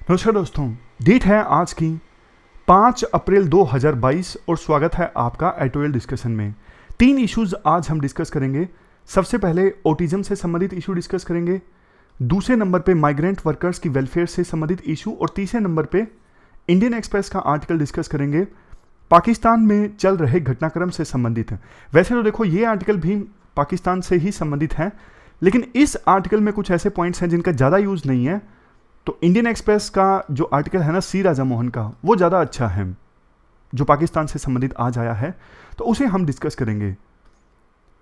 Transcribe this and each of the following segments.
नमस्कार दोस्तों, डेट है आज की 5 अप्रैल 2022 और स्वागत है आपका एटोएल डिस्कशन में। 3 इश्यूज आज हम डिस्कस करेंगे। सबसे पहले ऑटिज्म से संबंधित इशू डिस्कस करेंगे, दूसरे नंबर पे माइग्रेंट वर्कर्स की वेलफेयर से संबंधित इशू और तीसरे नंबर पे इंडियन एक्सप्रेस का आर्टिकल डिस्कस करेंगे पाकिस्तान में चल रहे घटनाक्रम से संबंधित। वैसे तो देखो ये आर्टिकल भी पाकिस्तान से ही संबंधित है, लेकिन इस आर्टिकल में कुछ ऐसे पॉइंट्स हैं जिनका ज़्यादा यूज़ नहीं है। तो इंडियन एक्सप्रेस का जो आर्टिकल है ना सी राजा मोहन का, वो ज़्यादा अच्छा है, जो पाकिस्तान से संबंधित आज आया है, तो उसे हम डिस्कस करेंगे।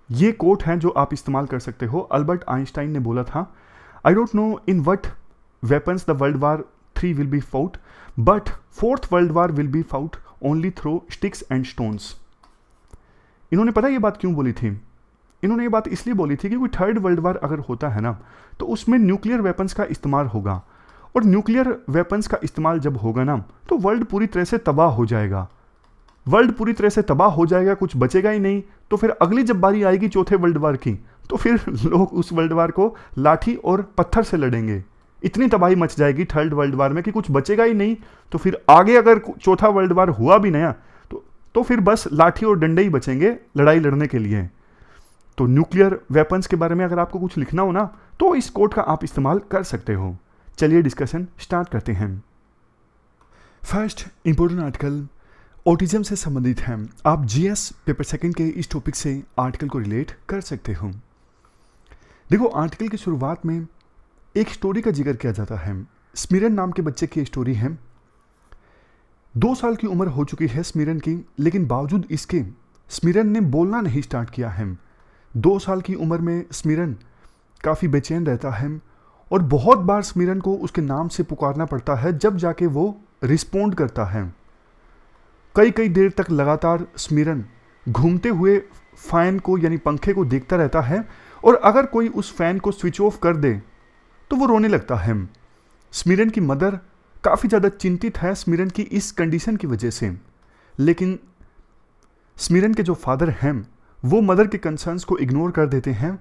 ये कोट है जो आप इस्तेमाल कर सकते हो। अल्बर्ट आइंस्टाइन ने बोला था, I don't know in what weapons the world war 3 will be fought, but 4th world war will be fought only through sticks and stones. इन्होंने पता ये बात क्यों बोली थी? इन्होंने ये बात इसलिए बोली थी क्योंकि 3rd वर्ल्ड वार अगर होता है ना, तो उसमें न्यूक्लियर वेपन्स का इस्तेमाल होगा, और न्यूक्लियर वेपन्स का इस्तेमाल जब होगा ना, तो वर्ल्ड पूरी तरह से तबाह हो जाएगा। वर्ल्ड पूरी तरह से तबाह हो जाएगा, कुछ बचेगा ही नहीं। तो फिर अगली जब बारी आएगी 4थे वर्ल्ड वार की, तो फिर लोग उस वर्ल्ड वार को लाठी और पत्थर से लड़ेंगे। इतनी तबाही मच जाएगी 3rd वर्ल्ड वार में कि कुछ बचेगा ही नहीं। तो फिर आगे अगर 4था वर्ल्ड वार हुआ भी नया, तो फिर बस लाठी और डंडे ही बचेंगे लड़ाई लड़ने के लिए। तो न्यूक्लियर वेपन्स के बारे में अगर आपको कुछ लिखना हो ना, तो इस कोड का आप इस्तेमाल कर सकते हो। चलिए डिस्कशन स्टार्ट करते हैं। फर्स्ट इंपॉर्टेंट आर्टिकल ऑटिज्म से संबंधित है। आप जीएस पेपर सेकंड के इस टॉपिक से आर्टिकल को रिलेट कर सकते हो। देखो, आर्टिकल की शुरुआत में एक स्टोरी का जिक्र किया जाता है। स्मिरन नाम के बच्चे की स्टोरी है। 2 साल की उम्र हो चुकी है स्मिरन की, लेकिन बावजूद इसके स्मिरन ने बोलना नहीं स्टार्ट किया है। 2 साल की उम्र में स्मिरन काफ़ी बेचैन रहता है और बहुत बार स्मिरन को उसके नाम से पुकारना पड़ता है, जब जाके वो रिस्पोंड करता है। कई देर तक लगातार स्मिरन घूमते हुए फैन को यानी पंखे को देखता रहता है, और अगर कोई उस फैन को स्विच ऑफ कर दे तो वो रोने लगता है। स्मिरन की मदर काफ़ी ज़्यादा चिंतित है स्मिरन की इस कंडीशन की वजह से, लेकिन स्मिरन के जो फादर हैं वो मदर के कंसर्न्स को इग्नोर कर देते हैं।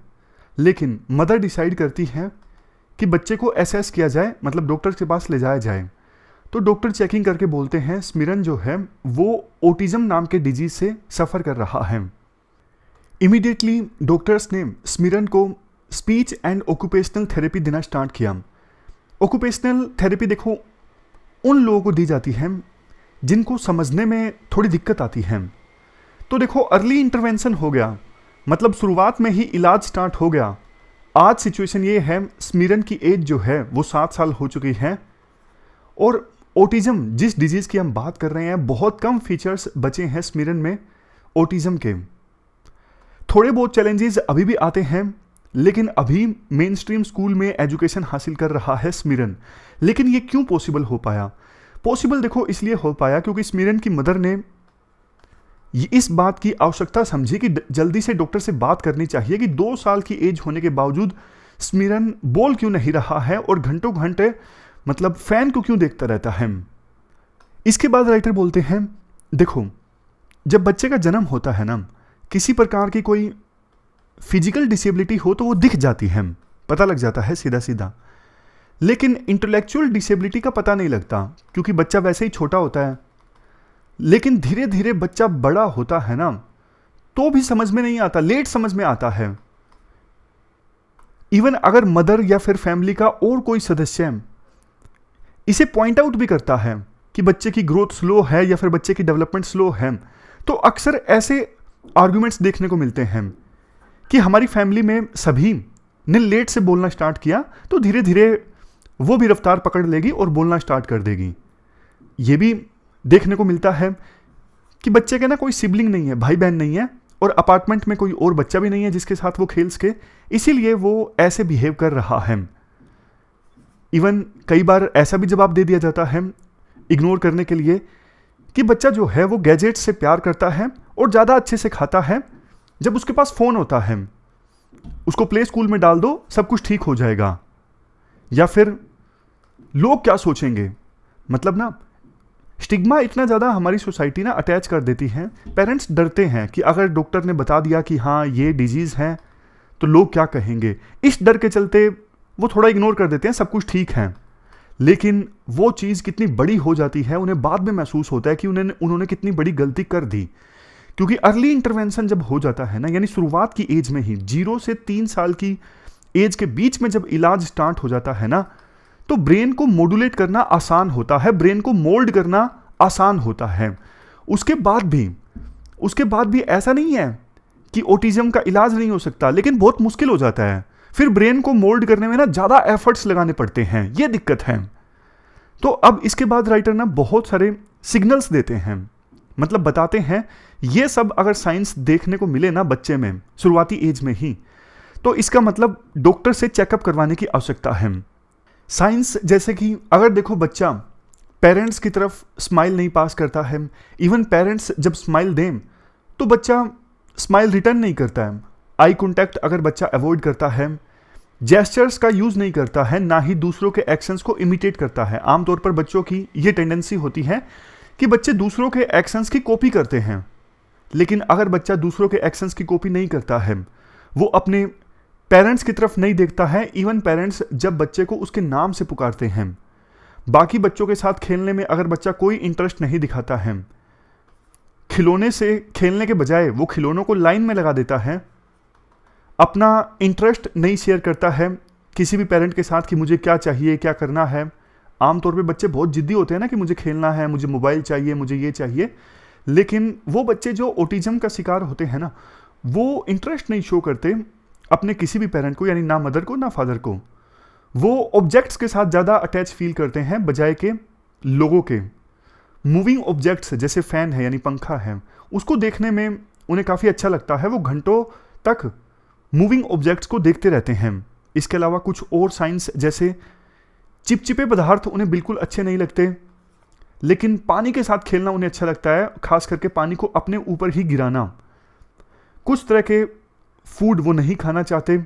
लेकिन मदर डिसाइड करती है कि बच्चे को एसेस किया जाए, मतलब डॉक्टर के पास ले जाया जाए। तो डॉक्टर चेकिंग करके बोलते हैं स्मिरन जो है वो ऑटिज्म नाम के डिजीज से सफ़र कर रहा है। इमीडिएटली डॉक्टर्स ने स्मिरन को स्पीच एंड ऑक्यूपेशनल थेरेपी देना स्टार्ट किया। ऑक्यूपेशनल थेरेपी देखो उन लोगों को दी जाती है जिनको समझने में थोड़ी दिक्कत आती है। तो देखो अर्ली इंटरवेंशन हो गया, मतलब शुरुआत में ही इलाज स्टार्ट हो गया। आज सिचुएशन ये है, स्मिरन की एज जो है वो 7 साल हो चुकी है, और ऑटिज्म जिस डिजीज़ की हम बात कर रहे हैं, बहुत कम फीचर्स बचे हैं स्मिरन में ऑटिज्म के। थोड़े बहुत चैलेंजेस अभी भी आते हैं, लेकिन अभी मेन स्ट्रीम स्कूल में एजुकेशन हासिल कर रहा है स्मिरन। लेकिन ये क्यों पॉसिबल हो पाया? पॉसिबल देखो इसलिए हो पाया क्योंकि स्मिरन की मदर ने इस बात की आवश्यकता समझी कि जल्दी से डॉक्टर से बात करनी चाहिए कि 2 साल की एज होने के बावजूद स्मिरन बोल क्यों नहीं रहा है और घंटों घंटे मतलब फैन को क्यों देखता रहता है। इसके बाद राइटर बोलते हैं, देखो जब बच्चे का जन्म होता है ना, किसी प्रकार की कोई फिजिकल डिसेबिलिटी हो तो वो दिख जाती है, पता लग जाता है सीधा सीधा। लेकिन इंटेलेक्चुअल डिसेबिलिटी का पता नहीं लगता, क्योंकि बच्चा वैसे ही छोटा होता है। लेकिन धीरे धीरे बच्चा बड़ा होता है ना, तो भी समझ में नहीं आता, लेट समझ में आता है। इवन अगर मदर या फिर फैमिली का और कोई सदस्य इसे पॉइंट आउट भी करता है कि बच्चे की ग्रोथ स्लो है या फिर बच्चे की डेवलपमेंट स्लो है, तो अक्सर ऐसे आर्गुमेंट्स देखने को मिलते हैं कि हमारी फैमिली में सभी ने लेट से बोलना स्टार्ट किया, तो धीरे धीरे वो भी रफ्तार पकड़ लेगी और बोलना स्टार्ट कर देगी। ये भी देखने को मिलता है कि बच्चे के ना कोई सिबलिंग नहीं है, भाई बहन नहीं है, और अपार्टमेंट में कोई और बच्चा भी नहीं है जिसके साथ वो खेल सके, इसीलिए वो ऐसे बिहेव कर रहा है। इवन कई बार ऐसा भी जवाब दे दिया जाता है इग्नोर करने के लिए कि बच्चा जो है वो गैजेट से प्यार करता है और ज़्यादा अच्छे से खाता है जब उसके पास फ़ोन होता है। उसको प्ले स्कूल में डाल दो, सब कुछ ठीक हो जाएगा। या फिर लोग क्या सोचेंगे, मतलब ना स्टिग्मा इतना ज़्यादा हमारी सोसाइटी ना अटैच कर देती है। पेरेंट्स डरते हैं कि अगर डॉक्टर ने बता दिया कि हाँ ये डिजीज़ है तो लोग क्या कहेंगे। इस डर के चलते वो थोड़ा इग्नोर कर देते हैं, सब कुछ ठीक है। लेकिन वो चीज़ कितनी बड़ी हो जाती है उन्हें बाद में महसूस होता है कि उन्होंने कितनी बड़ी गलती कर दी। क्योंकि अर्ली इंटरवेंशन जब हो जाता है ना, यानी शुरुआत की एज में ही 0 से 3 साल की एज के बीच में जब इलाज स्टार्ट हो जाता है ना, तो ब्रेन को मॉड्यूलेट करना आसान होता है, ब्रेन को मोल्ड करना आसान होता है। उसके बाद भी ऐसा नहीं है कि ऑटिज्म का इलाज नहीं हो सकता, लेकिन बहुत मुश्किल हो जाता है। फिर ब्रेन को मोल्ड करने में ना ज़्यादा एफर्ट्स लगाने पड़ते हैं, ये दिक्कत है। तो अब इसके बाद राइटर ना बहुत सारे सिग्नल्स देते हैं, मतलब बताते हैं ये सब अगर साइंस देखने को मिले ना बच्चे में शुरुआती एज में ही, तो इसका मतलब डॉक्टर से चेकअप करवाने की आवश्यकता है। साइंस जैसे कि अगर देखो बच्चा पेरेंट्स की तरफ स्माइल नहीं पास करता है, इवन पेरेंट्स जब स्माइल दें तो बच्चा स्माइल रिटर्न नहीं करता है, आई कॉन्टैक्ट अगर बच्चा अवॉइड करता है, जेस्चर्स का यूज़ नहीं करता है, ना ही दूसरों के एक्शंस को इमिटेट करता है। आमतौर पर बच्चों की ये टेंडेंसी होती है कि बच्चे दूसरों के एक्शंस की कॉपी करते हैं, लेकिन अगर बच्चा दूसरों के एक्शंस की कॉपी नहीं करता है, वो अपने पेरेंट्स की तरफ नहीं देखता है, इवन पेरेंट्स जब बच्चे को उसके नाम से पुकारते हैं, बाकी बच्चों के साथ खेलने में अगर बच्चा कोई इंटरेस्ट नहीं दिखाता है, खिलौने से खेलने के बजाय वो खिलौनों को लाइन में लगा देता है, अपना इंटरेस्ट नहीं शेयर करता है किसी भी पेरेंट के साथ कि मुझे क्या चाहिए, क्या करना है। आमतौर पे बच्चे बहुत जिद्दी होते हैं ना कि मुझे खेलना है, मुझे मोबाइल चाहिए, मुझे ये चाहिए, लेकिन वो बच्चे जो ऑटिज्म का शिकार होते हैं ना, वो इंटरेस्ट नहीं शो करते अपने किसी भी पेरेंट को, यानी ना मदर को ना फादर को। वो ऑब्जेक्ट्स के साथ ज़्यादा अटैच फील करते हैं बजाय के लोगों के। मूविंग ऑब्जेक्ट्स जैसे फ़ैन है यानी पंखा है, उसको देखने में उन्हें काफ़ी अच्छा लगता है, वो घंटों तक मूविंग ऑब्जेक्ट्स को देखते रहते हैं। इसके अलावा कुछ और साइंस जैसे चिपचिपे पदार्थ उन्हें बिल्कुल अच्छे नहीं लगते, लेकिन पानी के साथ खेलना उन्हें अच्छा लगता है, खास करके पानी को अपने ऊपर ही गिराना। कुछ तरह के फूड वो नहीं खाना चाहते,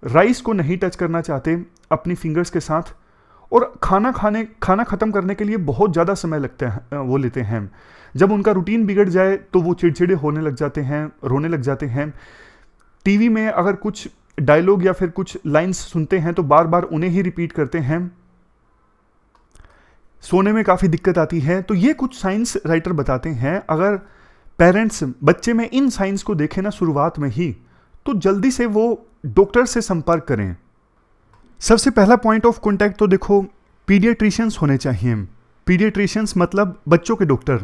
राइस को नहीं टच करना चाहते अपनी फिंगर्स के साथ, और खाना ख़त्म करने के लिए बहुत ज़्यादा समय लगता है, वो लेते हैं। जब उनका रूटीन बिगड़ जाए तो वो चिड़चिड़े होने लग जाते हैं, रोने लग जाते हैं। टीवी में अगर कुछ डायलॉग या फिर कुछ लाइंस सुनते हैं तो बार बार उन्हें ही रिपीट करते हैं। सोने में काफ़ी दिक्कत आती है। तो ये कुछ साइंस राइटर बताते हैं, अगर पेरेंट्स बच्चे में इन साइंस को देखें ना शुरुआत में ही, तो जल्दी से वो डॉक्टर से संपर्क करें। सबसे पहला पॉइंट ऑफ कॉन्टैक्ट तो देखो पीडियाट्रिशियंस होने चाहिए। पीडियाट्रिशियंस मतलब बच्चों के डॉक्टर,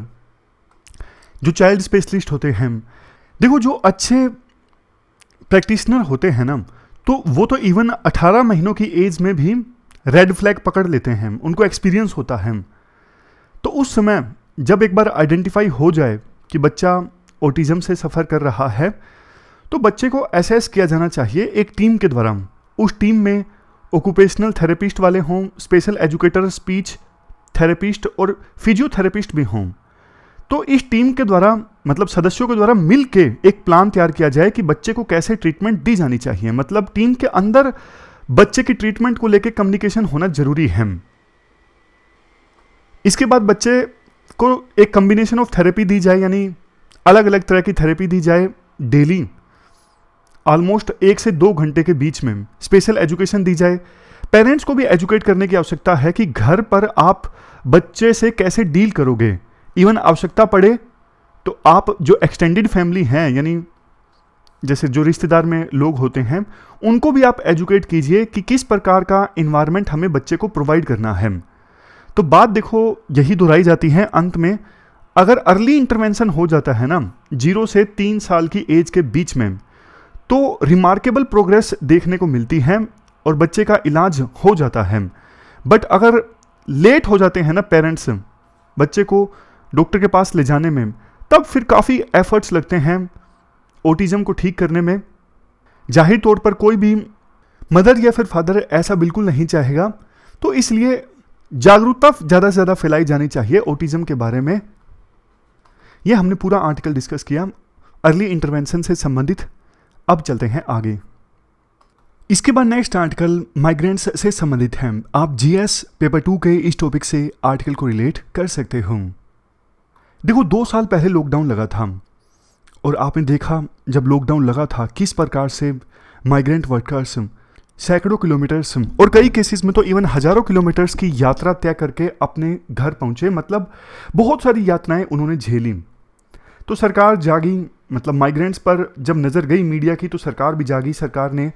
जो चाइल्ड स्पेशलिस्ट होते हैं। देखो जो अच्छे प्रैक्टिशनर होते हैं ना, तो वो तो इवन 18 महीनों की एज में भी रेड फ्लैग पकड़ लेते हैं, उनको एक्सपीरियंस होता है। तो उस समय जब एक बार आइडेंटिफाई हो जाए कि बच्चा ऑटिज्म से सफ़र कर रहा है, तो बच्चे को असेस किया जाना चाहिए एक टीम के द्वारा। उस टीम में ऑक्यूपेशनल थेरेपिस्ट वाले हों, स्पेशल एजुकेटर, स्पीच थेरेपिस्ट और फिजियोथेरेपिस्ट भी हों। तो इस टीम के द्वारा, मतलब सदस्यों के द्वारा मिल के एक प्लान तैयार किया जाए कि बच्चे को कैसे ट्रीटमेंट दी जानी चाहिए। मतलब टीम के अंदर बच्चे की ट्रीटमेंट को लेकर कम्युनिकेशन होना जरूरी है। इसके बाद बच्चे को एक कम्बिनेशन ऑफ थेरेपी दी जाए, यानी अलग अलग तरह की थेरेपी दी जाए डेली, ऑलमोस्ट 1 से 2 घंटे के बीच में। स्पेशल एजुकेशन दी जाए। पेरेंट्स को भी एजुकेट करने की आवश्यकता है कि घर पर आप बच्चे से कैसे डील करोगे। इवन आवश्यकता पड़े तो आप जो एक्सटेंडेड फैमिली हैं, यानी जैसे जो रिश्तेदार में लोग होते हैं, उनको भी आप एजुकेट कीजिए कि किस प्रकार का इन्वायरमेंट हमें बच्चे को प्रोवाइड करना है। तो बात देखो यही दोहराई जाती है अंत में, अगर अर्ली इंटरवेंशन हो जाता है ना 0 से 3 साल की एज के बीच में, तो रिमार्केबल प्रोग्रेस देखने को मिलती है और बच्चे का इलाज हो जाता है। बट अगर लेट हो जाते हैं ना पेरेंट्स बच्चे को डॉक्टर के पास ले जाने में, तब फिर काफ़ी एफर्ट्स लगते हैं ऑटिज्म को ठीक करने में। जाहिर तौर पर कोई भी मदर या फिर फादर ऐसा बिल्कुल नहीं चाहेगा, तो इसलिए जागरूकता ज़्यादा से ज़्यादा फैलाई जानी चाहिए ऑटिज्म के बारे में। यह हमने पूरा आर्टिकल डिस्कस किया अर्ली इंटरवेंशन से संबंधित। अब चलते हैं आगे। इसके बाद नेक्स्ट आर्टिकल माइग्रेंट्स से संबंधित है। आप जीएस पेपर 2 के इस टॉपिक से आर्टिकल को रिलेट कर सकते हो। देखो 2 साल पहले लॉकडाउन लगा था और आपने देखा जब लॉकडाउन लगा था किस प्रकार से माइग्रेंट वर्कर्स सैकड़ों किलोमीटर्स और कई केसेस में तो इवन हजारों किलोमीटर्स की यात्रा तय करके अपने घर पहुंचे, मतलब बहुत सारी यातनाएं उन्होंने झेली। तो सरकार जागी, मतलब माइग्रेंट्स पर जब नज़र गई मीडिया की तो सरकार भी जागी। सरकार ने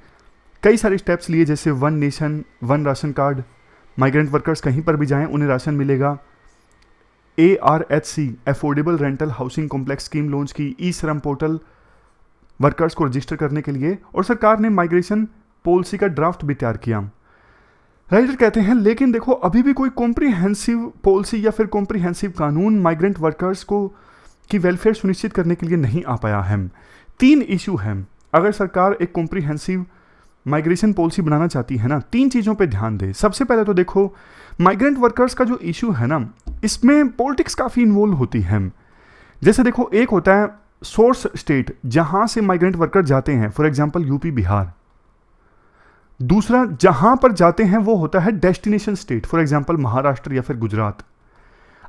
कई सारे स्टेप्स लिए, जैसे one nation one ration card, migrant workers कहीं पर भी जाएं उन्हें राशन मिलेगा। ARHC affordable rental housing complex scheme launch की, ई श्रम पोर्टल वर्कर्स को रजिस्टर करने के लिए, और सरकार ने माइग्रेशन पॉलिसी का ड्राफ्ट भी तैयार किया। राइटर कहते हैं लेकिन देखो अभी भी कोई कॉम्प्रिहेंसिव पॉलिसी या फिर कॉम्प्रिहेंसिव कानून माइग्रेंट वर्कर्स को की वेलफेयर सुनिश्चित करने के लिए नहीं आ पाया है। 3 इशू हैं अगर सरकार एक कॉम्प्रिहेंसिव माइग्रेशन पॉलिसी बनाना चाहती है ना, 3 चीज़ों पे ध्यान दे। सबसे पहले तो देखो माइग्रेंट वर्कर्स का जो इशू है ना, इसमें पॉलिटिक्स काफ़ी इन्वॉल्व होती है। जैसे देखो एक होता है सोर्स स्टेट जहाँ से माइग्रेंट वर्कर जाते हैं, फॉर एग्जांपल यूपी बिहार। दूसरा जहाँ पर जाते हैं वो होता है destination state, for example Maharashtra या फिर गुजरात।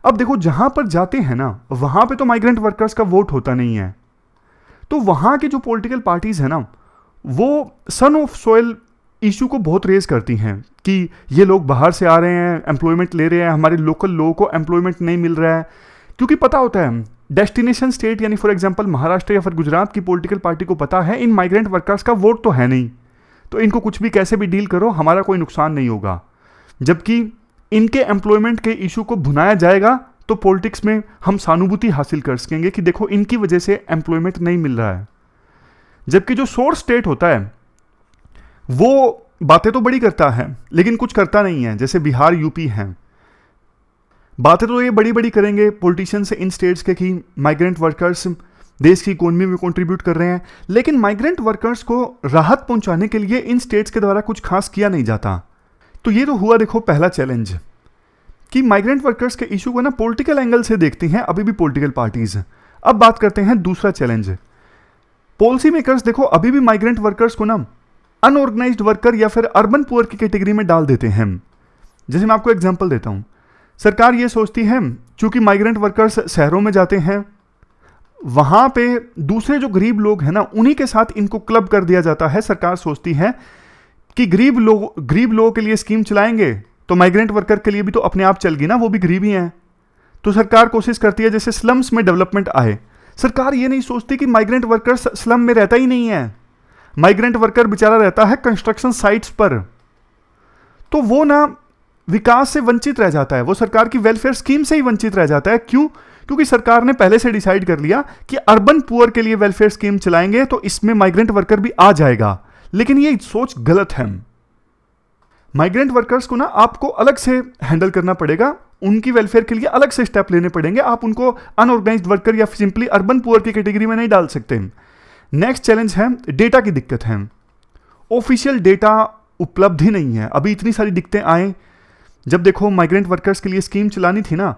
अब देखो जहाँ पर जाते हैं ना वहाँ पे तो माइग्रेंट वर्कर्स का वोट होता नहीं है, तो वहाँ की जो पॉलिटिकल पार्टीज है ना वो सन ऑफ सॉइल इशू को बहुत रेज करती हैं कि ये लोग बाहर से आ रहे हैं, एम्प्लॉयमेंट ले रहे हैं, हमारे लोकल लोगों को एम्प्लॉयमेंट नहीं मिल रहा है। क्योंकि पता होता है डेस्टिनेशन स्टेट यानी फॉर एग्जांपल महाराष्ट्र या फिर गुजरात की पॉलिटिकल पार्टी को पता है इन माइग्रेंट वर्कर्स का वोट तो है नहीं, तो इनको कुछ भी कैसे भी डील करो हमारा कोई नुकसान नहीं होगा। जबकि इनके एम्प्लॉयमेंट के इशू को भुनाया जाएगा तो पॉलिटिक्स में हम सहानुभूति हासिल कर सकेंगे कि देखो इनकी वजह से एम्प्लॉयमेंट नहीं मिल रहा है। जबकि जो सोर्स स्टेट होता है वो बातें तो बड़ी करता है लेकिन कुछ करता नहीं है, जैसे बिहार यूपी हैं, बातें तो ये बड़ी बड़ी करेंगे पॉलिटिशियंस इन स्टेट्स के कि माइग्रेंट वर्कर्स देश की इकोनॉमी में कंट्रीब्यूट कर रहे हैं, लेकिन माइग्रेंट वर्कर्स को राहत पहुंचाने के लिए इन स्टेट्स के द्वारा कुछ खास किया नहीं जाता। तो ये तो हुआ देखो पहला चैलेंज कि माइग्रेंट वर्कर्स के इशू को ना पॉलिटिकल एंगल से देखती हैं अभी भी पॉलिटिकल पार्टीज। अब बात करते हैं दूसरा चैलेंज। पॉलिसी मेकर्स देखो अभी भी माइग्रेंट वर्कर्स को ना अनऑर्गेनाइज्ड वर्कर या फिर अर्बन पुअर की कैटेगरी में डाल देते हैं। जैसे मैं आपको एग्जांपल देता हूं, सरकार ये सोचती है चूंकि माइग्रेंट वर्कर्स शहरों में जाते हैं, वहां पे दूसरे जो गरीब लोग हैं ना उन्हीं के साथ इनको क्लब कर दिया जाता है। सरकार सोचती है कि गरीब लोगों के लिए स्कीम चलाएंगे तो माइग्रेंट वर्कर के लिए भी तो अपने आप चल गई ना, वो भी गरीब ही हैं। तो सरकार कोशिश करती है जैसे स्लम्स में डेवलपमेंट आए। सरकार ये नहीं सोचती कि माइग्रेंट वर्कर स्लम में रहता ही नहीं है, माइग्रेंट वर्कर बेचारा रहता है कंस्ट्रक्शन साइट्स पर, तो वो ना विकास से वंचित रह जाता है, वो सरकार की वेलफेयर स्कीम से ही वंचित रह जाता है। क्यों? क्योंकि सरकार ने पहले से डिसाइड कर लिया कि अर्बन पुअर के लिए वेलफेयर स्कीम चलाएंगे तो इसमें माइग्रेंट वर्कर भी आ जाएगा। लेकिन ये सोच गलत है। माइग्रेंट वर्कर्स को ना आपको अलग से हैंडल करना पड़ेगा, उनकी वेलफेयर के लिए अलग से स्टेप लेने पड़ेंगे। आप उनको अनऑर्गेनाइज्ड वर्कर या सिंपली अर्बन पुअर की कैटेगरी में नहीं डाल सकते। नेक्स्ट चैलेंज है डेटा की दिक्कत है। ऑफिशियल डेटा उपलब्ध ही नहीं है। अभी इतनी सारी दिक्कतें आए, जब देखो माइग्रेंट वर्कर्स के लिए स्कीम चलानी थी ना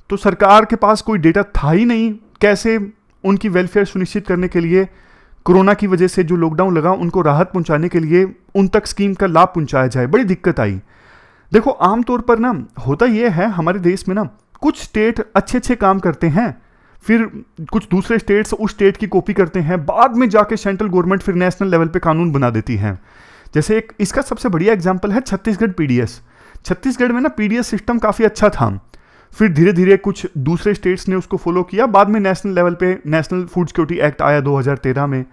तो सरकार के पास कोई डेटा था ही नहीं कैसे उनकी वेलफेयर सुनिश्चित करने के लिए, कोरोना की वजह से जो लॉकडाउन लगा उनको राहत पहुंचाने के लिए उन तक स्कीम का लाभ पहुंचाया जाए, बड़ी दिक्कत आई। देखो आमतौर पर ना होता यह है हमारे देश में ना कुछ स्टेट अच्छे काम करते हैं, फिर कुछ दूसरे स्टेट्स उस स्टेट की कॉपी करते हैं, बाद में जाके सेंट्रल गवर्नमेंट फिर नेशनल लेवल पे कानून बना देती है। जैसे एक इसका सबसे बढ़िया एग्जांपल है छत्तीसगढ़ पीडीएस। छत्तीसगढ़ में ना पीडीएस सिस्टम काफ़ी अच्छा था, फिर धीरे धीरे कुछ दूसरे स्टेट्स ने उसको फॉलो किया, बाद में नेशनल लेवल पे नेशनल फूड सिक्योरिटी एक्ट आया 2013 में।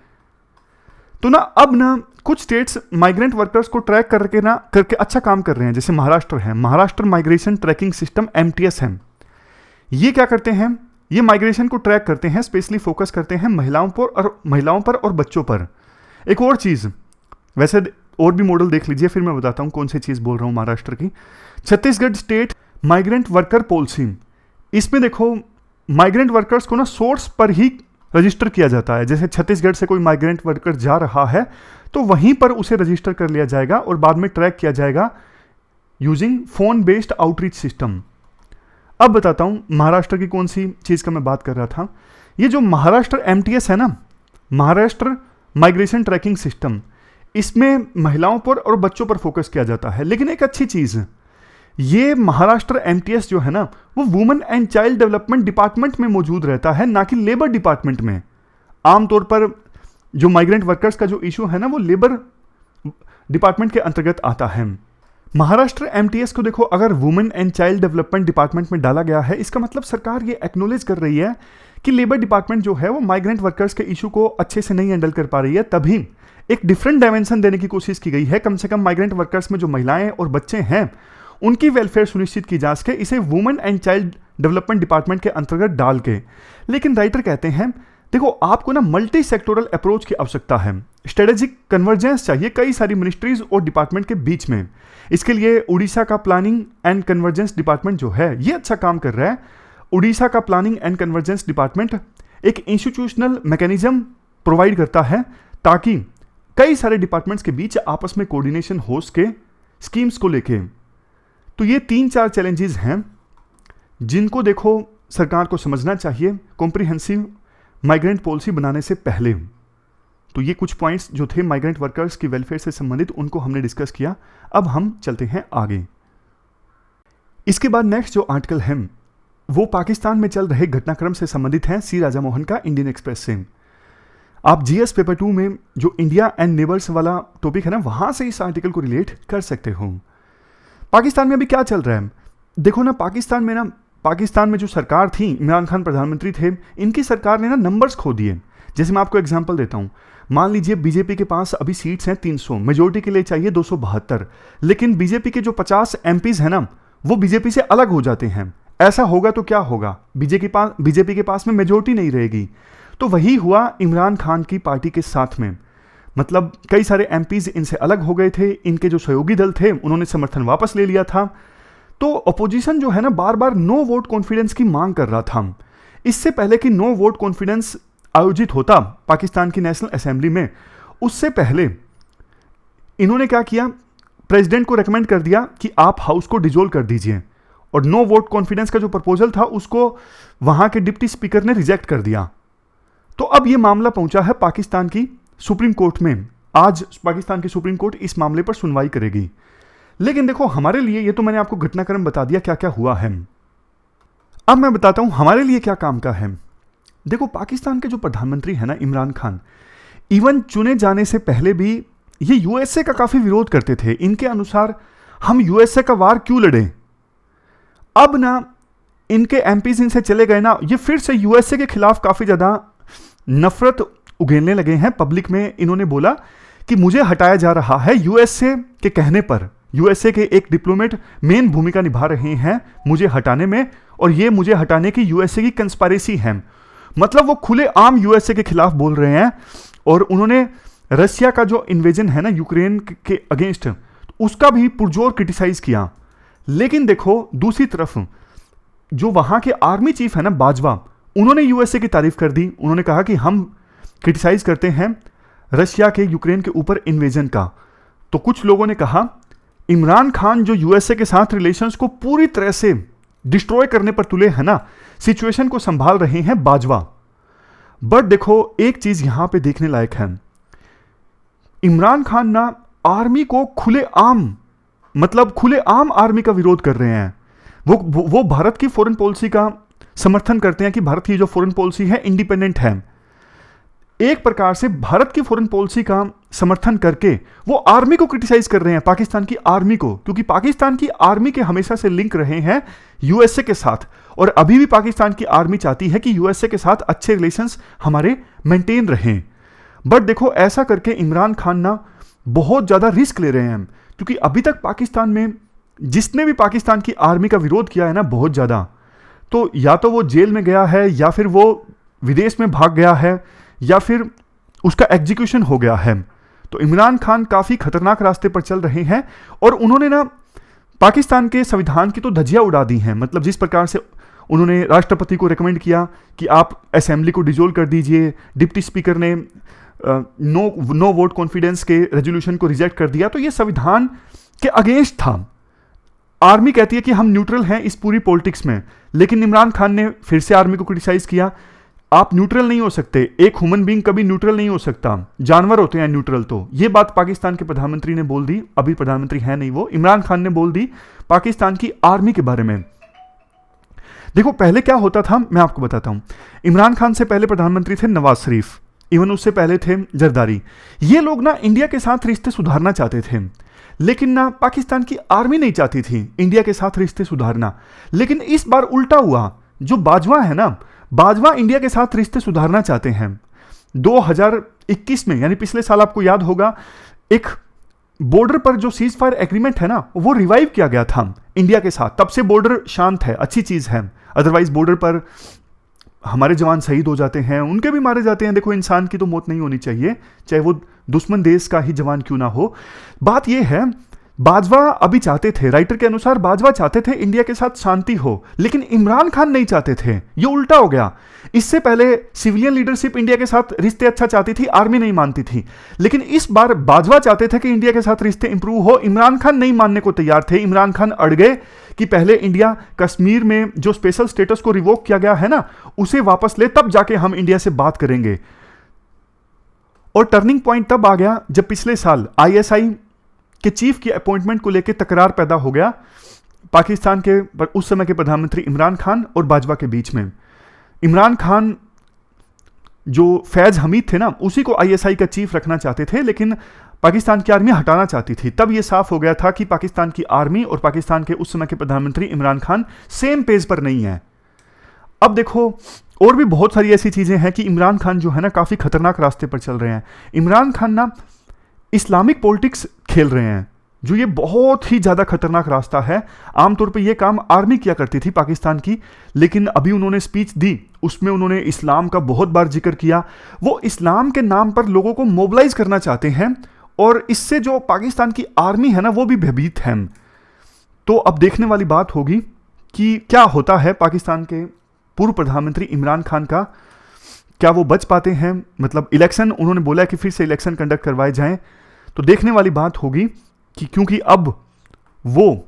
तो ना अब ना कुछ स्टेट्स माइग्रेंट वर्कर्स को ट्रैक करके अच्छा काम कर रहे हैं। जैसे महाराष्ट्र है, Maharashtra migration tracking system MTS है। ये क्या करते हैं, ये माइग्रेशन को ट्रैक करते हैं, स्पेशली फोकस करते हैं महिलाओं पर और बच्चों पर। एक और चीज़, वैसे और भी मॉडल देख लीजिए, फिर मैं बताता हूँ कौन सी चीज़ बोल रहा हूँ महाराष्ट्र की। Chhattisgarh state migrant worker policy, इसमें देखो माइग्रेंट वर्कर्स को ना सोर्स पर ही रजिस्टर किया जाता है। जैसे छत्तीसगढ़ से कोई माइग्रेंट वर्कर जा रहा है तो वहीं पर उसे रजिस्टर कर लिया जाएगा और बाद में ट्रैक किया जाएगा using phone based outreach system. अब बताता हूं महाराष्ट्र की कौन सी चीज का मैं बात कर रहा था। ये जो महाराष्ट्र MTS है ना, महाराष्ट्र माइग्रेशन ट्रैकिंग सिस्टम, इसमें महिलाओं पर और बच्चों पर फोकस किया जाता है। लेकिन एक अच्छी चीज, ये महाराष्ट्र MTS जो है ना वो women and child development department में मौजूद रहता है, ना कि लेबर डिपार्टमेंट में। आमतौर पर जो माइग्रेंट वर्कर्स का जो इशू है ना वो लेबर डिपार्टमेंट के अंतर्गत आता है। महाराष्ट्र एमटीएस को देखो अगर women and child development department में डाला गया है, इसका मतलब सरकार ये एक्नॉलेज कर रही है कि लेबर डिपार्टमेंट जो है वो माइग्रेंट वर्कर्स के इशू को अच्छे से नहीं हैंडल कर पा रही है, तभी एक डिफरेंट डायमेंशन देने की कोशिश की गई है। कम से कम माइग्रेंट वर्कर्स में जो महिलाएं और बच्चे हैं उनकी वेलफेयर सुनिश्चित की जा सके, इसे women and child development department के अंतर्गत डाल के। लेकिन राइटर कहते हैं देखो आपको ना मल्टी सेक्टोरल अप्रोच की आवश्यकता है, स्ट्रेटेजिक कन्वर्जेंस चाहिए कई सारी मिनिस्ट्रीज और डिपार्टमेंट के बीच में। इसके लिए उड़ीसा का प्लानिंग एंड कन्वर्जेंस डिपार्टमेंट जो है ये अच्छा काम कर रहा है। उड़ीसा का प्लानिंग एंड कन्वर्जेंस डिपार्टमेंट एक इंस्टीट्यूशनल मैकेनिज्म प्रोवाइड करता है ताकि कई सारे डिपार्टमेंट्स के बीच आपस में कोऑर्डिनेशन हो सके स्कीम्स को लेके। तो ये 3-4 चैलेंजेस हैं जिनको देखो सरकार को समझना चाहिए कॉम्प्रिहेंसिव माइग्रेंट पॉलिसी बनाने से पहले। तो ये कुछ पॉइंट्स जो थे माइग्रेंट वर्कर्स की वेलफेयर से संबंधित उनको हमने डिस्कस किया। अब हम चलते हैं आगे। इसके बाद नेक्स्ट जो आर्टिकल है वो पाकिस्तान में चल रहे घटनाक्रम से संबंधित है, सी राजा मोहन का इंडियन एक्सप्रेस से। आप जीएस पेपर 2 में जो इंडिया एंड नेबर्स वाला टॉपिक है ना वहां से इस आर्टिकल को रिलेट कर सकते हो। पाकिस्तान में अभी क्या चल रहा है देखो ना, पाकिस्तान में जो सरकार थी, इमरान खान प्रधानमंत्री थे, इनकी सरकार ने ना नंबर्स खो दिए। जैसे मैं आपको एग्जांपल देता हूं, मान लीजिए बीजेपी के पास अभी सीट्स हैं 300, मेजोरिटी के लिए चाहिए 272, लेकिन बीजेपी के जो 50 एमपीज हैं ना वो बीजेपी से अलग हो जाते हैं। ऐसा होगा तो क्या होगा, बीजेपी के पास में मेजोरिटी नहीं रहेगी। तो वही हुआ इमरान खान की पार्टी के साथ में, मतलब कई सारे एमपीज इनसे अलग हो गए थे, इनके जो सहयोगी दल थे उन्होंने समर्थन वापस ले लिया था। तो अपोजिशन जो है ना बार बार नो वोट कॉन्फिडेंस की मांग कर रहा था। इससे पहले कि नो वोट कॉन्फिडेंस आयोजित होता पाकिस्तान की नेशनल असेंबली में, उससे पहले इन्होंने क्या किया, प्रेसिडेंट को रेकमेंड कर दिया कि आप हाउस को डिसॉल्व कर दीजिए, और नो वोट कॉन्फिडेंस का जो प्रपोजल था उसको वहां के डिप्टी स्पीकर ने रिजेक्ट कर दिया। तो अब यह मामला पहुंचा है पाकिस्तान की सुप्रीम कोर्ट में। आज पाकिस्तान की सुप्रीम कोर्ट इस मामले पर सुनवाई करेगी। लेकिन देखो हमारे लिए, ये तो मैंने आपको घटनाक्रम बता दिया क्या क्या हुआ है, अब मैं बताता हूं हमारे लिए क्या काम का है। देखो पाकिस्तान के जो प्रधानमंत्री है ना इमरान खान, इवन चुने जाने से पहले भी ये यूएसए का काफी विरोध करते थे। इनके अनुसार हम यूएसए का वार क्यों लड़े। अब ना इनके एमपीज इनसे चले गए ना, ये फिर से यूएसए के खिलाफ काफी ज्यादा नफरत उगेलने लगे हैं पब्लिक में। इन्होंने बोला कि मुझे हटाया जा रहा है यूएसए के कहने पर। यूएसए के एक डिप्लोमेट मेन भूमिका निभा रहे हैं मुझे हटाने में, और ये मुझे हटाने की यूएसए की कंस्पारेसी है। मतलब वो खुले आम यूएसए के खिलाफ बोल रहे हैं, और उन्होंने रशिया का जो इन्वेजन है ना यूक्रेन के अगेंस्ट, उसका भी पुरजोर क्रिटिसाइज किया। लेकिन देखो दूसरी तरफ जो वहां के आर्मी चीफ है ना बाजवा, उन्होंने यूएसए की तारीफ कर दी। उन्होंने कहा कि हम क्रिटिसाइज करते हैं रशिया के यूक्रेन के ऊपर इन्वेजन का। तो कुछ लोगों ने कहा इमरान खान जो यूएसए के साथ रिलेशंस को पूरी तरह से डिस्ट्रॉय करने पर तुले हैं ना, सिचुएशन को संभाल रहे हैं बाजवा। बट देखो एक चीज यहां पे देखने लायक है, इमरान खान ना आर्मी को खुले आम आर्मी का विरोध कर रहे हैं। वो भारत की फॉरेन पॉलिसी का समर्थन करते हैं कि भारत की जो फॉरेन पॉलिसी है इंडिपेंडेंट है। एक प्रकार से भारत की फॉरेन पॉलिसी का समर्थन करके वो आर्मी को क्रिटिसाइज कर रहे हैं, पाकिस्तान की आर्मी को, क्योंकि पाकिस्तान की आर्मी के हमेशा से लिंक रहे हैं यूएसए के साथ, और अभी भी पाकिस्तान की आर्मी चाहती है कि यूएसए के साथ अच्छे रिलेशंस हमारे मेंटेन रहें। बट देखो ऐसा करके इमरान खान ना बहुत ज्यादा रिस्क ले रहे हैं, क्योंकि अभी तक पाकिस्तान में जिसने भी पाकिस्तान की आर्मी का विरोध किया है ना बहुत ज्यादा, तो या तो वो जेल में गया है, या फिर वो विदेश में भाग गया है, या फिर उसका एग्जीक्यूशन हो गया है। तो इमरान खान काफी खतरनाक रास्ते पर चल रहे हैं, और उन्होंने ना पाकिस्तान के संविधान की तो धज्जियां उड़ा दी हैं। मतलब जिस प्रकार से उन्होंने राष्ट्रपति को रेकमेंड किया कि आप असेंबली को डिसॉल्व कर दीजिए, डिप्टी स्पीकर ने नो वोट कॉन्फिडेंस के रेजोल्यूशन को रिजेक्ट कर दिया, तो ये संविधान के अगेंस्ट था। आर्मी कहती है कि हम न्यूट्रल हैं इस पूरी पॉलिटिक्स में, लेकिन इमरान खान ने फिर से आर्मी को क्रिटिसाइज किया। आप न्यूट्रल नहीं हो सकते, एक ह्यूमन बीइंग कभी न्यूट्रल नहीं हो सकता, जानवर होते हैं न्यूट्रल। तो ये बात पाकिस्तान के प्रधानमंत्री ने बोल दी, अभी प्रधानमंत्री है नहीं वो, इमरान खान ने बोल दी पाकिस्तान की आर्मी के बारे में। देखो पहले क्या होता था मैं आपको बताता हूं। इमरान खान से पहले प्रधानमंत्री थे नवाज शरीफ, इवन उससे पहले थे जरदारी। ये लोग ना इंडिया के साथ रिश्ते सुधारना चाहते थे, लेकिन ना पाकिस्तान की आर्मी नहीं चाहती थी इंडिया के साथ रिश्ते सुधारना। लेकिन इस बार उल्टा हुआ, जो बाजवा है ना, बाजवा इंडिया के साथ रिश्ते सुधारना चाहते हैं। 2021 में, यानी पिछले साल, आपको याद होगा, एक बॉर्डर पर जो सीज फायर एग्रीमेंट है ना, वो रिवाइव किया गया था इंडिया के साथ। तब से बॉर्डर शांत है, अच्छी चीज है। अदरवाइज बॉर्डर पर हमारे जवान शहीद हो जाते हैं, उनके भी मारे जाते हैं। देखो, इंसान की तो मौत नहीं होनी चाहिए, चाहे वो दुश्मन देश का ही जवान क्यों ना हो। बात यह है, बाजवा अभी चाहते थे, राइटर के अनुसार बाजवा चाहते थे इंडिया के साथ शांति हो, लेकिन इमरान खान नहीं चाहते थे। ये उल्टा हो गया। इससे पहले सिविलियन लीडरशिप इंडिया के साथ रिश्ते अच्छा चाहती थी, आर्मी नहीं मानती थी। लेकिन इस बार बाजवा चाहते थे कि इंडिया के साथ रिश्ते इंप्रूव हो, इमरान खान नहीं मानने को तैयार थे। इमरान खान अड़ गए कि पहले इंडिया कश्मीर में जो स्पेशल स्टेटस को रिवोक किया गया है ना, उसे वापस ले, तब जाके हम इंडिया से बात करेंगे। और टर्निंग पॉइंट तब आ गया जब पिछले साल आईएसआई के चीफ की अपॉइंटमेंट को लेकर तकरार पैदा हो गया पाकिस्तान के उस समय के प्रधानमंत्री इमरान खान और बाजवा के बीच में। इमरान खान जो फैज हमीद थे ना, उसी को आईएसआई का चीफ रखना चाहते थे, लेकिन पाकिस्तान की आर्मी हटाना चाहती थी। तब यह साफ हो गया था कि पाकिस्तान की आर्मी और पाकिस्तान के उस समय के प्रधानमंत्री इमरान खान सेम पेज पर नहीं है। अब देखो, और भी बहुत सारी ऐसी चीजें हैं कि इमरान खान जो है ना, काफी खतरनाक रास्ते पर चल रहे हैं। इमरान खान ना इस्लामिक पॉलिटिक्स खेल रहे हैं, जो ये बहुत ही ज्यादा खतरनाक रास्ता है। आमतौर पे ये काम आर्मी किया करती थी पाकिस्तान की, लेकिन अभी उन्होंने स्पीच दी, उसमें उन्होंने इस्लाम का बहुत बार जिक्र किया। वो इस्लाम के नाम पर लोगों को मोबिलाइज करना चाहते हैं, और इससे जो पाकिस्तान की आर्मी है ना, वो भी भयभीत है। तो अब देखने वाली बात होगी कि क्या होता है पाकिस्तान के पूर्व प्रधानमंत्री इमरान खान का। क्या वो बच पाते हैं? मतलब इलेक्शन, उन्होंने बोला कि फिर से इलेक्शन कंडक्ट करवाए जाएं। तो देखने वाली बात होगी कि क्योंकि अब वो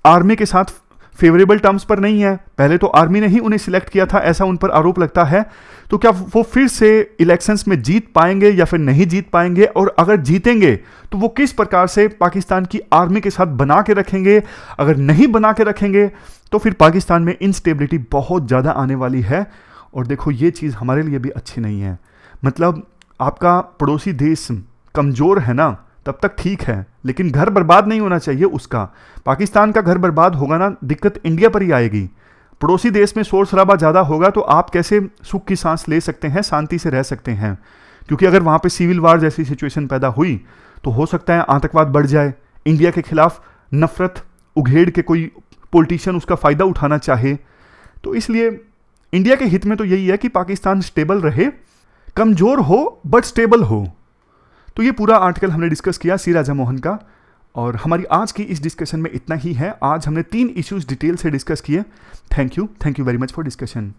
आर्मी के साथ फेवरेबल टर्म्स पर नहीं है, पहले तो आर्मी ने ही उन्हें सिलेक्ट किया था, ऐसा उन पर आरोप लगता है। तो क्या वो फिर से इलेक्शंस में जीत पाएंगे या फिर नहीं जीत पाएंगे? और अगर जीतेंगे तो वो किस प्रकार से पाकिस्तान की आर्मी के साथ बना के रखेंगे? अगर नहीं बना के रखेंगे तो फिर पाकिस्तान में इंस्टेबिलिटी बहुत ज़्यादा आने वाली है। और देखो, ये चीज़ हमारे लिए भी अच्छी नहीं है। मतलब आपका पड़ोसी देश कमज़ोर है ना, तब तक ठीक है, लेकिन घर बर्बाद नहीं होना चाहिए उसका। पाकिस्तान का घर बर्बाद होगा ना, दिक्कत इंडिया पर ही आएगी। पड़ोसी देश में शोर शराबा ज़्यादा होगा तो आप कैसे सुख की सांस ले सकते हैं, शांति से रह सकते हैं? क्योंकि अगर वहाँ पे सिविल वार जैसी सिचुएशन पैदा हुई तो हो सकता है आतंकवाद बढ़ जाए, इंडिया के खिलाफ नफरत उघेड़ के कोई पॉलिटिशियन उसका फ़ायदा उठाना चाहे। तो इसलिए इंडिया के हित में तो यही है कि पाकिस्तान स्टेबल रहे, कमज़ोर हो बट स्टेबल हो। तो ये पूरा आर्टिकल हमने डिस्कस किया सी राजा मोहन का, और हमारी आज की इस डिस्कशन में इतना ही है। आज हमने 3 इश्यूज डिटेल से डिस्कस किए। Thank you very much for discussion.